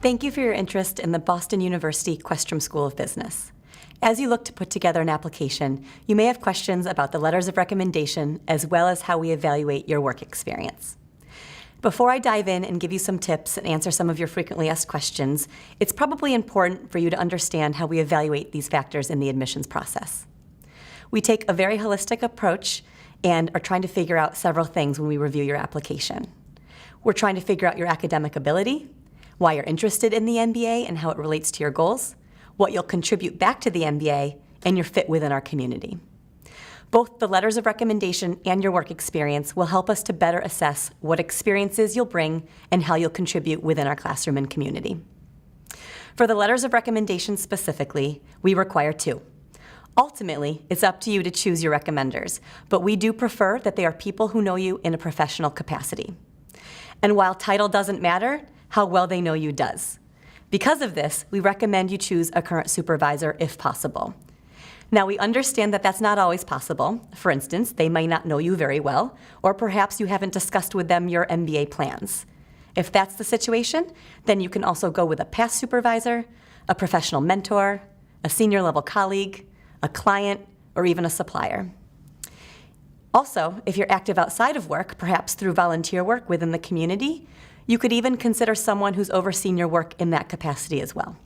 Thank you for your interest in the Boston University Questrom School of Business. As you look to put together an application, you may have questions about the letters of recommendation as well as how we evaluate your work experience. Before I dive in and give you some tips and answer some of your frequently asked questions, it's probably important for you to understand how we evaluate these factors in the admissions process. We take a very holistic approach and are trying to figure out several things when we review your application. We're trying to figure out your academic ability, why you're interested in the MBA and how it relates to your goals, what you'll contribute back to the MBA, and your fit within our community. Both the letters of recommendation and your work experience will help us to better assess what experiences you'll bring and how you'll contribute within our classroom and community. For the letters of recommendation specifically, we require 2. Ultimately, it's up to you to choose your recommenders, but we do prefer that they are people who know you in a professional capacity. And while title doesn't matter, how well they know you does. Because of this, we recommend you choose a current supervisor if possible. Now, we understand that that's not always possible. For instance, they might not know you very well, or perhaps you haven't discussed with them your MBA plans. If that's the situation, then you can also go with a past supervisor, a professional mentor, a senior level colleague, a client, or even a supplier. Also, if you're active outside of work, perhaps through volunteer work within the community, you could even consider someone who's overseen your work in that capacity as well.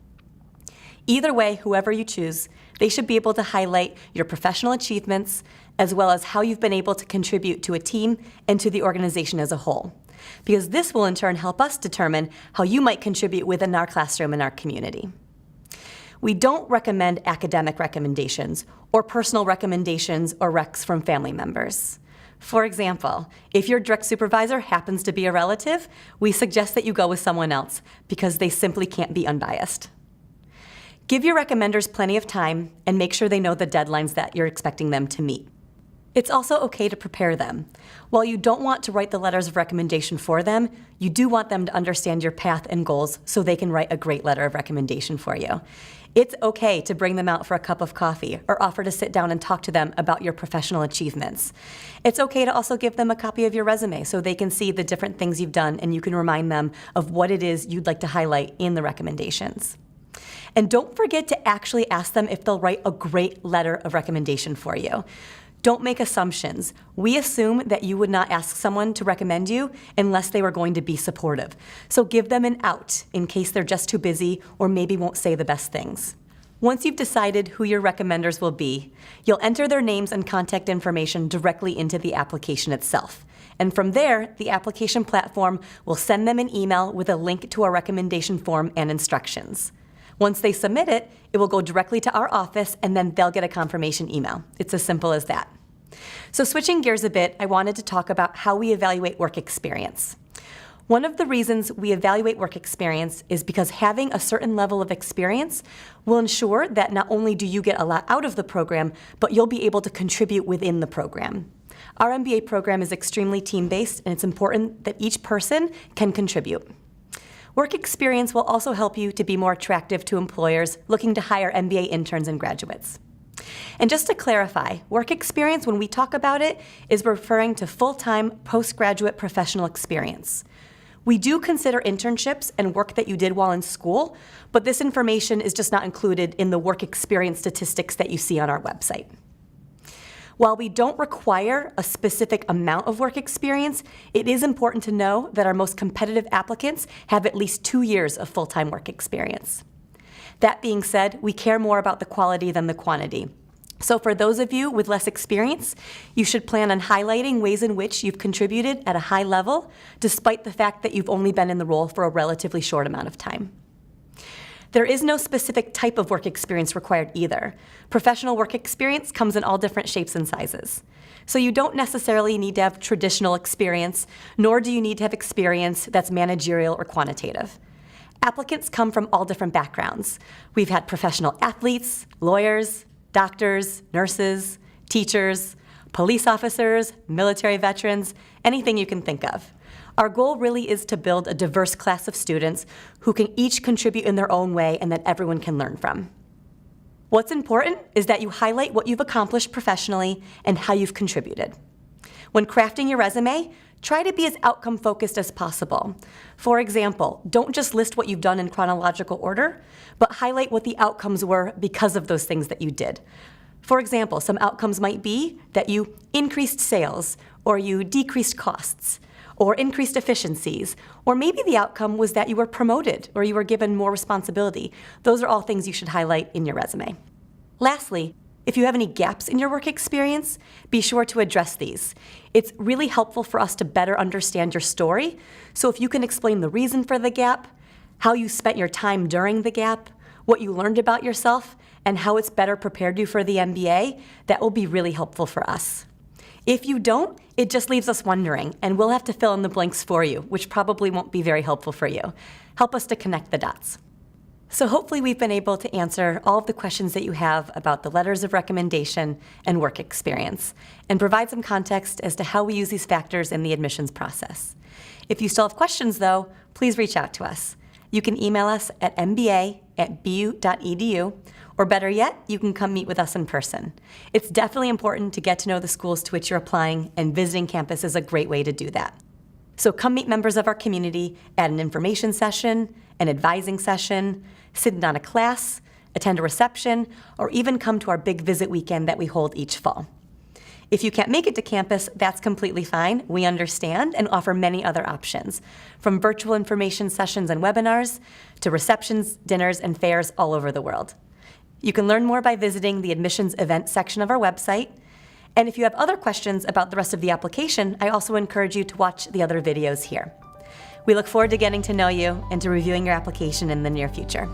Either way, whoever you choose, they should be able to highlight your professional achievements as well as how you've been able to contribute to a team and to the organization as a whole. Because this will in turn help us determine how you might contribute within our classroom and our community. We don't recommend academic recommendations or personal recommendations or recs from family members. For example, if your direct supervisor happens to be a relative, we suggest that you go with someone else because they simply can't be unbiased. Give your recommenders plenty of time and make sure they know the deadlines that you're expecting them to meet. It's also okay to prepare them. While you don't want to write the letters of recommendation for them, you do want them to understand your path and goals so they can write a great letter of recommendation for you. It's okay to bring them out for a cup of coffee or offer to sit down and talk to them about your professional achievements. It's okay to also give them a copy of your resume so they can see the different things you've done and you can remind them of what it is you'd like to highlight in the recommendations. And don't forget to actually ask them if they'll write a great letter of recommendation for you. Don't make assumptions. We assume that you would not ask someone to recommend you unless they were going to be supportive. So give them an out in case they're just too busy or maybe won't say the best things. Once you've decided who your recommenders will be, you'll enter their names and contact information directly into the application itself. And from there, the application platform will send them an email with a link to our recommendation form and instructions. Once they submit it, it will go directly to our office and then they'll get a confirmation email. It's as simple as that. So switching gears a bit, I wanted to talk about how we evaluate work experience. One of the reasons we evaluate work experience is because having a certain level of experience will ensure that not only do you get a lot out of the program, but you'll be able to contribute within the program. Our MBA program is extremely team-based and it's important that each person can contribute. Work experience will also help you to be more attractive to employers looking to hire MBA interns and graduates. And just to clarify, work experience, when we talk about it, is referring to full-time postgraduate professional experience. We do consider internships and work that you did while in school, but this information is just not included in the work experience statistics that you see on our website. While we don't require a specific amount of work experience, it is important to know that our most competitive applicants have at least 2 years of full-time work experience. That being said, we care more about the quality than the quantity. So for those of you with less experience, you should plan on highlighting ways in which you've contributed at a high level, despite the fact that you've only been in the role for a relatively short amount of time. There is no specific type of work experience required either. Professional work experience comes in all different shapes and sizes. So you don't necessarily need to have traditional experience, nor do you need to have experience that's managerial or quantitative. Applicants come from all different backgrounds. We've had professional athletes, lawyers, doctors, nurses, teachers, police officers, military veterans, anything you can think of. Our goal really is to build a diverse class of students who can each contribute in their own way and that everyone can learn from. What's important is that you highlight what you've accomplished professionally and how you've contributed. When crafting your resume, Try to be as outcome-focused as possible. For example, don't just list what you've done in chronological order, but highlight what the outcomes were because of those things that you did. For example, some outcomes might be that you increased sales, or you decreased costs, or increased efficiencies, or maybe the outcome was that you were promoted or you were given more responsibility. Those are all things you should highlight in your resume. Lastly, if you have any gaps in your work experience, be sure to address these. It's really helpful for us to better understand your story, so if you can explain the reason for the gap, how you spent your time during the gap, what you learned about yourself, and how it's better prepared you for the MBA, that will be really helpful for us. If you don't, it just leaves us wondering, and we'll have to fill in the blanks for you, which probably won't be very helpful for you. Help us to connect the dots. So hopefully we've been able to answer all of the questions that you have about the letters of recommendation and work experience, and provide some context as to how we use these factors in the admissions process. If you still have questions, though, please reach out to us. You can email us at mba@bu.edu, or better yet, you can come meet with us in person. It's definitely important to get to know the schools to which you're applying, and visiting campus is a great way to do that. So come meet members of our community at an information session, an advising session, sit in on a class, attend a reception, or even come to our big visit weekend that we hold each fall. If you can't make it to campus, that's completely fine. We understand and offer many other options, from virtual information sessions and webinars to receptions, dinners, and fairs all over the world. You can learn more by visiting the admissions events section of our website. And if you have other questions about the rest of the application, I also encourage you to watch the other videos here. We look forward to getting to know you and to reviewing your application in the near future.